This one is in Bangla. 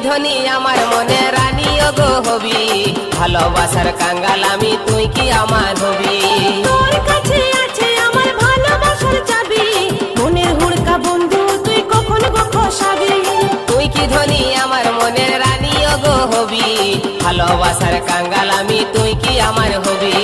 ধনী আমার মনে রানী গো হবি, ভালোবাসার কাঙ্গাল আমি তুই কি আমার হবি। তোর কাছে আছে আমার ভালোবাসার চাবি, মনের হুড়কা বন্ধু তুই কখন গো খসাবি। তুই কি ধনী আমার মনের রানী গো হবি, ভালোবাসার কাঙ্গাল আমি তুই কি আমার হবি।